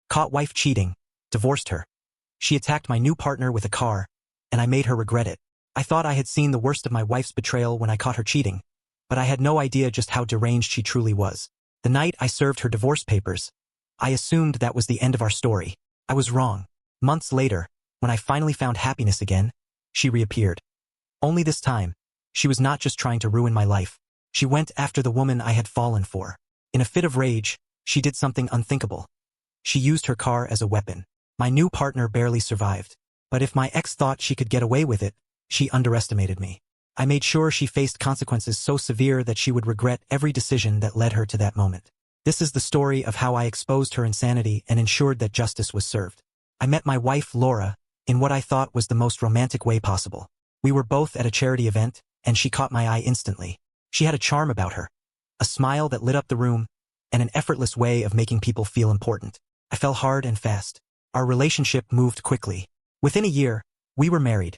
Caught wife cheating. Divorced her. She attacked my new partner with a car, and I made her regret it. I thought I had seen the worst of my wife's betrayal when I caught her cheating, but I had no idea just how deranged she truly was. The night I served her divorce papers, I assumed that was the end of our story. I was wrong. Months later, when I finally found happiness again, she reappeared. Only this time, she was not just trying to ruin my life. She went after the woman I had fallen for. In a fit of rage, she did something unthinkable. She used her car as a weapon. My new partner barely survived. But if my ex thought she could get away with it, she underestimated me. I made sure she faced consequences so severe that she would regret every decision that led her to that moment. This is the story of how I exposed her insanity and ensured that justice was served. I met my wife, Laura, in what I thought was the most romantic way possible. We were both at a charity event, and she caught my eye instantly. She had a charm about her, a smile that lit up the room, and an effortless way of making people feel important. I fell hard and fast. Our relationship moved quickly. Within a year, we were married,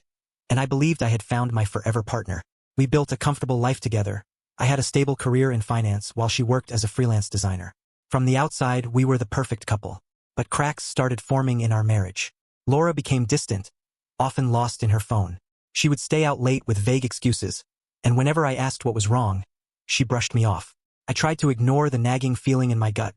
and I believed I had found my forever partner. We built a comfortable life together. I had a stable career in finance while she worked as a freelance designer. From the outside, we were the perfect couple. But cracks started forming in our marriage. Laura became distant, often lost in her phone. She would stay out late with vague excuses, and whenever I asked what was wrong, she brushed me off. I tried to ignore the nagging feeling in my gut,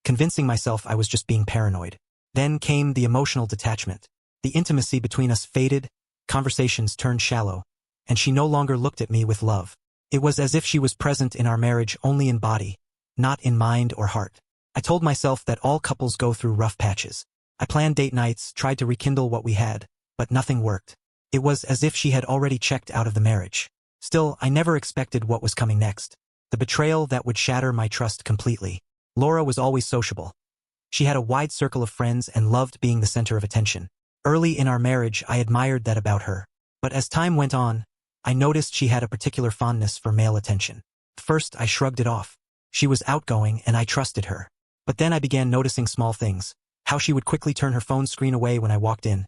convincing myself I was just being paranoid. Then came the emotional detachment. The intimacy between us faded, conversations turned shallow, and she no longer looked at me with love. It was as if she was present in our marriage only in body, not in mind or heart. I told myself that all couples go through rough patches. I planned date nights, tried to rekindle what we had, but nothing worked. It was as if she had already checked out of the marriage. Still, I never expected what was coming next. The betrayal that would shatter my trust completely. Laura was always sociable. She had a wide circle of friends and loved being the center of attention. Early in our marriage, I admired that about her. But as time went on, I noticed she had a particular fondness for male attention. At first, I shrugged it off. She was outgoing and I trusted her. But then I began noticing small things. How she would quickly turn her phone screen away when I walked in.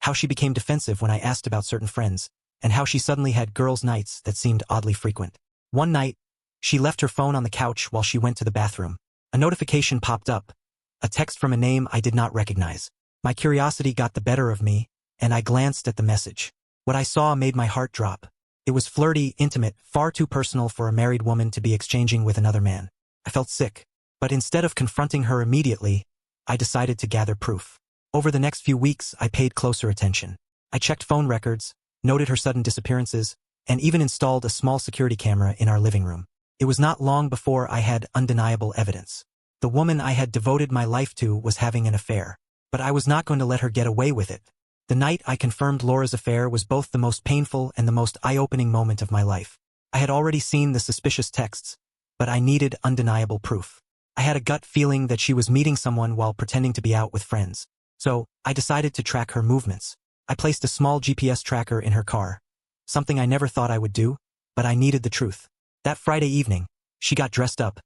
How she became defensive when I asked about certain friends. And how she suddenly had girls' nights that seemed oddly frequent. One night, she left her phone on the couch while she went to the bathroom. A notification popped up. A text from a name I did not recognize. My curiosity got the better of me, and I glanced at the message. What I saw made my heart drop. It was flirty, intimate, far too personal for a married woman to be exchanging with another man. I felt sick. But instead of confronting her immediately, I decided to gather proof. Over the next few weeks, I paid closer attention. I checked phone records, noted her sudden disappearances, and even installed a small security camera in our living room. It was not long before I had undeniable evidence. The woman I had devoted my life to was having an affair. But I was not going to let her get away with it. The night I confirmed Laura's affair was both the most painful and the most eye-opening moment of my life. I had already seen the suspicious texts, but I needed undeniable proof. I had a gut feeling that she was meeting someone while pretending to be out with friends. So, I decided to track her movements. I placed a small GPS tracker in her car. Something I never thought I would do, but I needed the truth. That Friday evening, she got dressed up,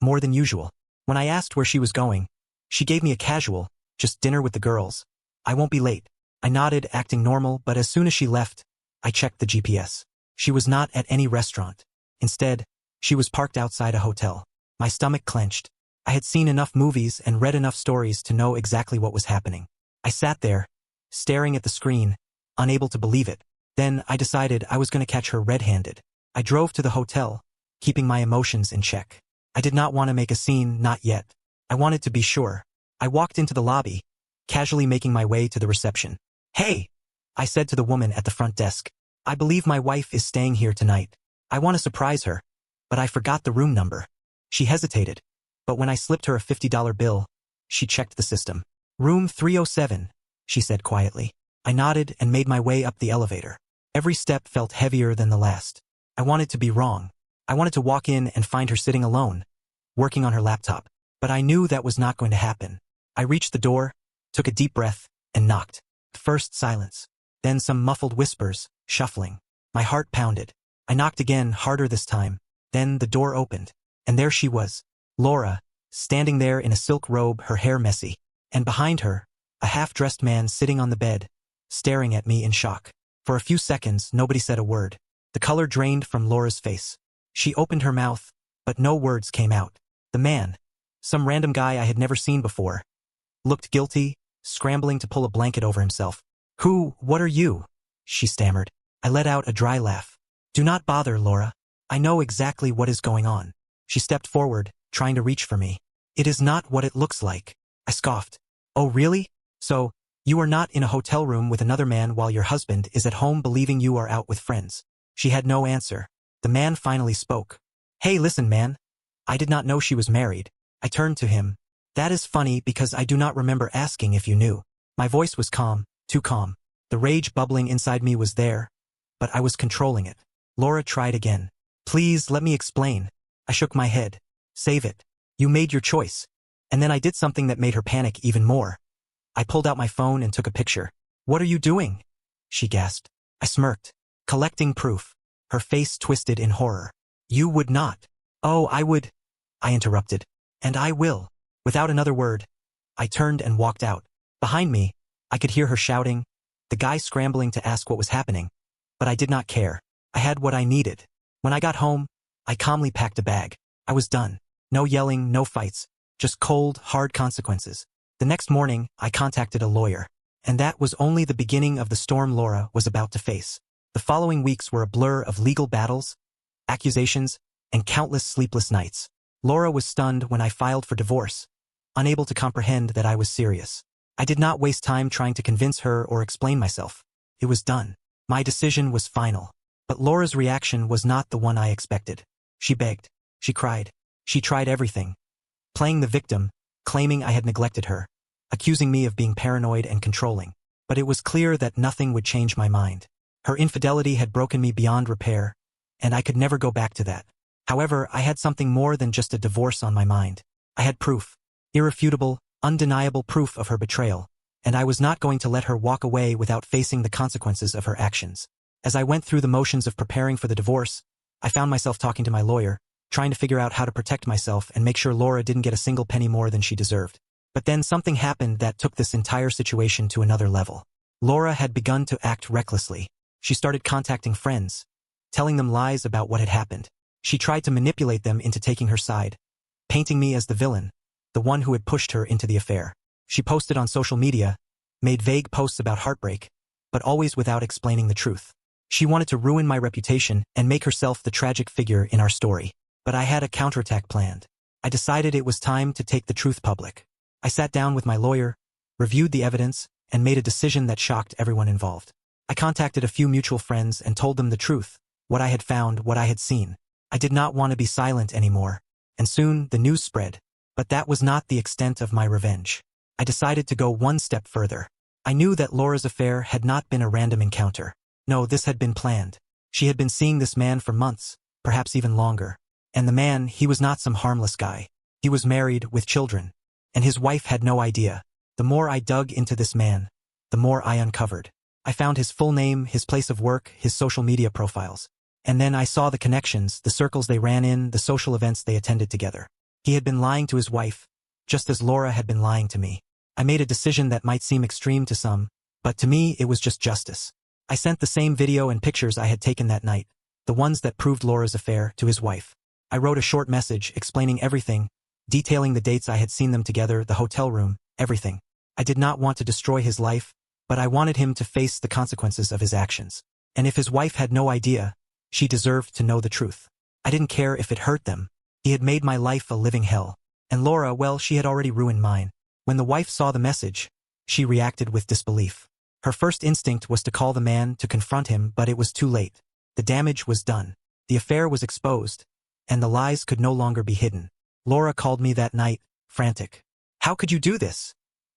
more than usual. When I asked where she was going, she gave me a casual, just dinner with the girls. I won't be late. I nodded, acting normal, but as soon as she left, I checked the GPS. She was not at any restaurant. Instead, she was parked outside a hotel. My stomach clenched. I had seen enough movies and read enough stories to know exactly what was happening. I sat there, staring at the screen, unable to believe it. Then I decided I was going to catch her red-handed. I drove to the hotel, keeping my emotions in check. I did not want to make a scene, not yet. I wanted to be sure. I walked into the lobby, casually making my way to the reception. "Hey," I said to the woman at the front desk. "I believe my wife is staying here tonight. I want to surprise her, but I forgot the room number." She hesitated, but when I slipped her a $50 bill, she checked the system. "Room 307, she said quietly. I nodded and made my way up the elevator. Every step felt heavier than the last. I wanted to be wrong. I wanted to walk in and find her sitting alone, working on her laptop. But I knew that was not going to happen. I reached the door, took a deep breath, and knocked. First silence. Then some muffled whispers, shuffling. My heart pounded. I knocked again, harder this time. Then the door opened. And there she was, Laura, standing there in a silk robe, her hair messy. And behind her, a half-dressed man sitting on the bed, staring at me in shock. For a few seconds, nobody said a word. The color drained from Laura's face. She opened her mouth, but no words came out. The man, some random guy I had never seen before, looked guilty, scrambling to pull a blanket over himself. What are you? She stammered. I let out a dry laugh. Do not bother, Laura. I know exactly what is going on. She stepped forward, trying to reach for me. It is not what it looks like. I scoffed. Oh, really? So, you are not in a hotel room with another man while your husband is at home believing you are out with friends. She had no answer. The man finally spoke. Hey, listen, man. I did not know she was married. I turned to him. That is funny because I do not remember asking if you knew. My voice was calm, too calm. The rage bubbling inside me was there, but I was controlling it. Laura tried again. Please, let me explain. I shook my head. Save it. You made your choice. And then I did something that made her panic even more. I pulled out my phone and took a picture. What are you doing? She gasped. I smirked. Collecting proof. Her face twisted in horror. You would not. Oh, I would. I interrupted. And I will. Without another word, I turned and walked out. Behind me, I could hear her shouting, the guy scrambling to ask what was happening. But I did not care. I had what I needed. When I got home, I calmly packed a bag. I was done. No yelling, no fights. Just cold, hard consequences. The next morning, I contacted a lawyer. And that was only the beginning of the storm Laura was about to face. The following weeks were a blur of legal battles, accusations, and countless sleepless nights. Laura was stunned when I filed for divorce, unable to comprehend that I was serious. I did not waste time trying to convince her or explain myself. It was done. My decision was final. But Laura's reaction was not the one I expected. She begged. She cried. She tried everything. Playing the victim, claiming I had neglected her, accusing me of being paranoid and controlling. But it was clear that nothing would change my mind. Her infidelity had broken me beyond repair, and I could never go back to that. However, I had something more than just a divorce on my mind. I had proof. Irrefutable, undeniable proof of her betrayal, and I was not going to let her walk away without facing the consequences of her actions. As I went through the motions of preparing for the divorce, I found myself talking to my lawyer, trying to figure out how to protect myself and make sure Laura didn't get a single penny more than she deserved. But then something happened that took this entire situation to another level. Laura had begun to act recklessly. She started contacting friends, telling them lies about what had happened. She tried to manipulate them into taking her side, painting me as the villain, the one who had pushed her into the affair. She posted on social media, made vague posts about heartbreak, but always without explaining the truth. She wanted to ruin my reputation and make herself the tragic figure in our story. But I had a counterattack planned. I decided it was time to take the truth public. I sat down with my lawyer, reviewed the evidence, and made a decision that shocked everyone involved. I contacted a few mutual friends and told them the truth, what I had found, what I had seen. I did not want to be silent anymore, and soon the news spread. But that was not the extent of my revenge. I decided to go one step further. I knew that Laura's affair had not been a random encounter. No, this had been planned. She had been seeing this man for months, perhaps even longer. And the man, he was not some harmless guy. He was married, with children. And his wife had no idea. The more I dug into this man, the more I uncovered. I found his full name, his place of work, his social media profiles. And then I saw the connections, the circles they ran in, the social events they attended together. He had been lying to his wife, just as Laura had been lying to me. I made a decision that might seem extreme to some, but to me it was just justice. I sent the same video and pictures I had taken that night, the ones that proved Laura's affair, to his wife. I wrote a short message explaining everything, detailing the dates I had seen them together, the hotel room, everything. I did not want to destroy his life, but I wanted him to face the consequences of his actions. And if his wife had no idea, she deserved to know the truth. I didn't care if it hurt them. He had made my life a living hell. And Laura, well, she had already ruined mine. When the wife saw the message, she reacted with disbelief. Her first instinct was to call the man to confront him, but it was too late. The damage was done. The affair was exposed, and the lies could no longer be hidden. Laura called me that night, frantic. How could you do this?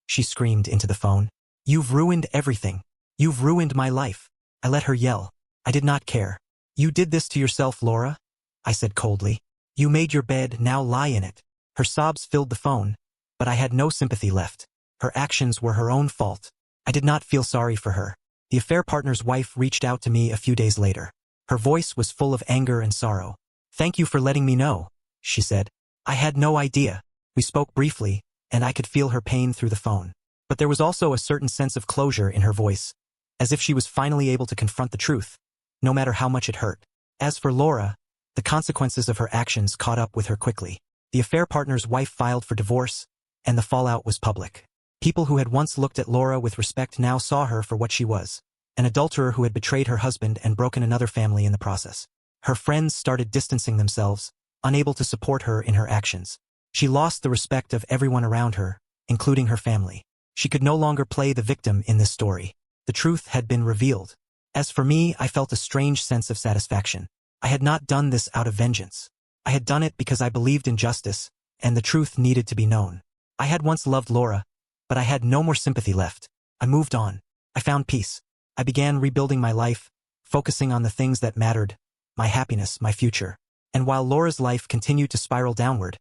She screamed into the phone. You've ruined everything. You've ruined my life. I let her yell. I did not care. You did this to yourself, Laura, I said coldly. You made your bed, now lie in it. Her sobs filled the phone, but I had no sympathy left. Her actions were her own fault. I did not feel sorry for her. The affair partner's wife reached out to me a few days later. Her voice was full of anger and sorrow. Thank you for letting me know, she said. I had no idea. We spoke briefly, and I could feel her pain through the phone. But there was also a certain sense of closure in her voice, as if she was finally able to confront the truth, no matter how much it hurt. As for Laura, the consequences of her actions caught up with her quickly. The affair partner's wife filed for divorce, and the fallout was public. People who had once looked at Laura with respect now saw her for what she was, an adulterer who had betrayed her husband and broken another family in the process. Her friends started distancing themselves, unable to support her in her actions. She lost the respect of everyone around her, including her family. She could no longer play the victim in this story. The truth had been revealed. As for me, I felt a strange sense of satisfaction. I had not done this out of vengeance. I had done it because I believed in justice, and the truth needed to be known. I had once loved Laura, but I had no more sympathy left. I moved on. I found peace. I began rebuilding my life, focusing on the things that mattered, my happiness, my future. And while Laura's life continued to spiral downward,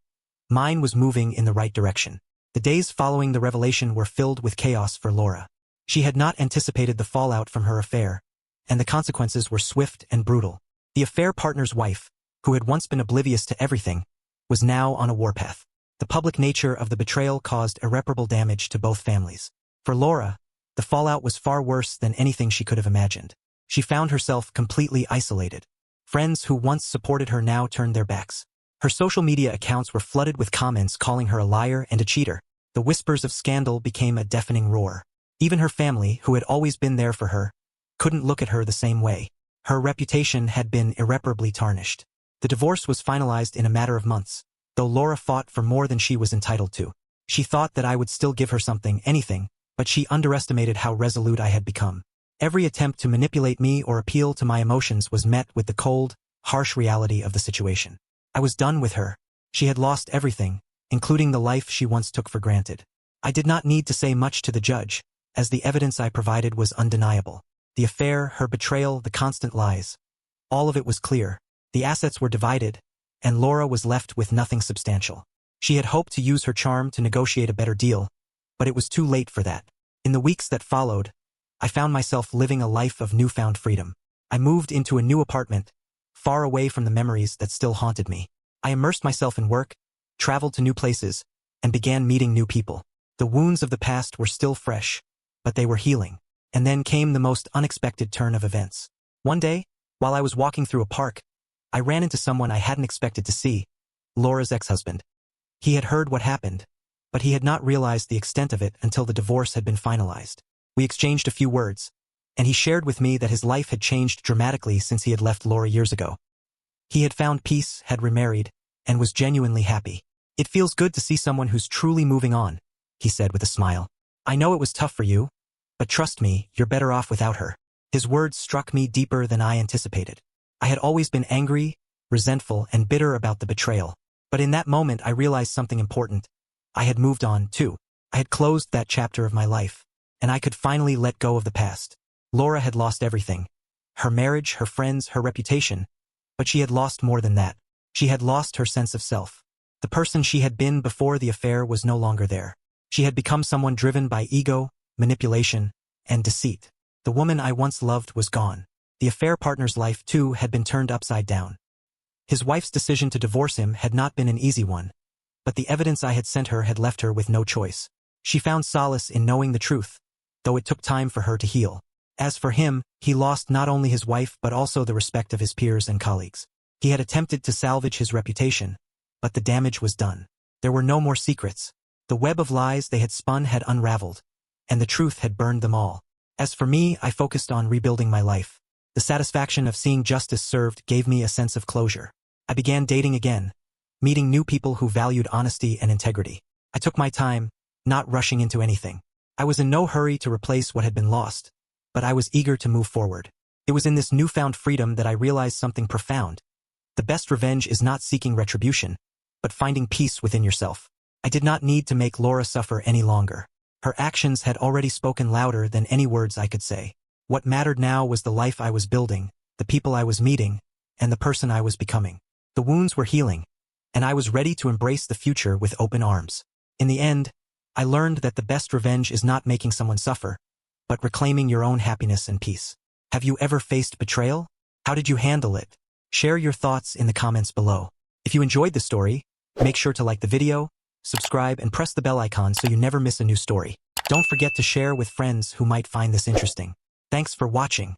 mine was moving in the right direction. The days following the revelation were filled with chaos for Laura. She had not anticipated the fallout from her affair, and the consequences were swift and brutal. The affair partner's wife, who had once been oblivious to everything, was now on a warpath. The public nature of the betrayal caused irreparable damage to both families. For Laura, the fallout was far worse than anything she could have imagined. She found herself completely isolated. Friends who once supported her now turned their backs. Her social media accounts were flooded with comments calling her a liar and a cheater. The whispers of scandal became a deafening roar. Even her family, who had always been there for her, couldn't look at her the same way. Her reputation had been irreparably tarnished. The divorce was finalized in a matter of months, though Laura fought for more than she was entitled to. She thought that I would still give her something, anything, but she underestimated how resolute I had become. Every attempt to manipulate me or appeal to my emotions was met with the cold, harsh reality of the situation. I was done with her. She had lost everything, including the life she once took for granted. I did not need to say much to the judge, as the evidence I provided was undeniable. The affair, her betrayal, the constant lies. All of it was clear. The assets were divided, and Laura was left with nothing substantial. She had hoped to use her charm to negotiate a better deal, but it was too late for that. In the weeks that followed, I found myself living a life of newfound freedom. I moved into a new apartment, far away from the memories that still haunted me. I immersed myself in work, traveled to new places, and began meeting new people. The wounds of the past were still fresh, but they were healing. And then came the most unexpected turn of events. One day, while I was walking through a park, I ran into someone I hadn't expected to see, Laura's ex-husband. He had heard what happened, but he had not realized the extent of it until the divorce had been finalized. We exchanged a few words, and he shared with me that his life had changed dramatically since he had left Laura years ago. He had found peace, had remarried, and was genuinely happy. "It feels good to see someone who's truly moving on," he said with a smile. "I know it was tough for you, but trust me, you're better off without her." His words struck me deeper than I anticipated. I had always been angry, resentful, and bitter about the betrayal. But in that moment I realized something important. I had moved on, too. I had closed that chapter of my life, and I could finally let go of the past. Laura had lost everything. Her marriage, her friends, her reputation. But she had lost more than that. She had lost her sense of self. The person she had been before the affair was no longer there. She had become someone driven by ego, manipulation, and deceit. The woman I once loved was gone. The affair partner's life, too, had been turned upside down. His wife's decision to divorce him had not been an easy one, but the evidence I had sent her had left her with no choice. She found solace in knowing the truth, though it took time for her to heal. As for him, he lost not only his wife but also the respect of his peers and colleagues. He had attempted to salvage his reputation, but the damage was done. There were no more secrets. The web of lies they had spun had unraveled, and the truth had burned them all. As for me, I focused on rebuilding my life. The satisfaction of seeing justice served gave me a sense of closure. I began dating again, meeting new people who valued honesty and integrity. I took my time, not rushing into anything. I was in no hurry to replace what had been lost, but I was eager to move forward. It was in this newfound freedom that I realized something profound. The best revenge is not seeking retribution, but finding peace within yourself. I did not need to make Laura suffer any longer. Her actions had already spoken louder than any words I could say. What mattered now was the life I was building, the people I was meeting, and the person I was becoming. The wounds were healing, and I was ready to embrace the future with open arms. In the end, I learned that the best revenge is not making someone suffer, but reclaiming your own happiness and peace. Have you ever faced betrayal? How did you handle it? Share your thoughts in the comments below. If you enjoyed the story, make sure to like the video, subscribe, and press the bell icon so you never miss a new story. Don't forget to share with friends who might find this interesting. Thanks for watching.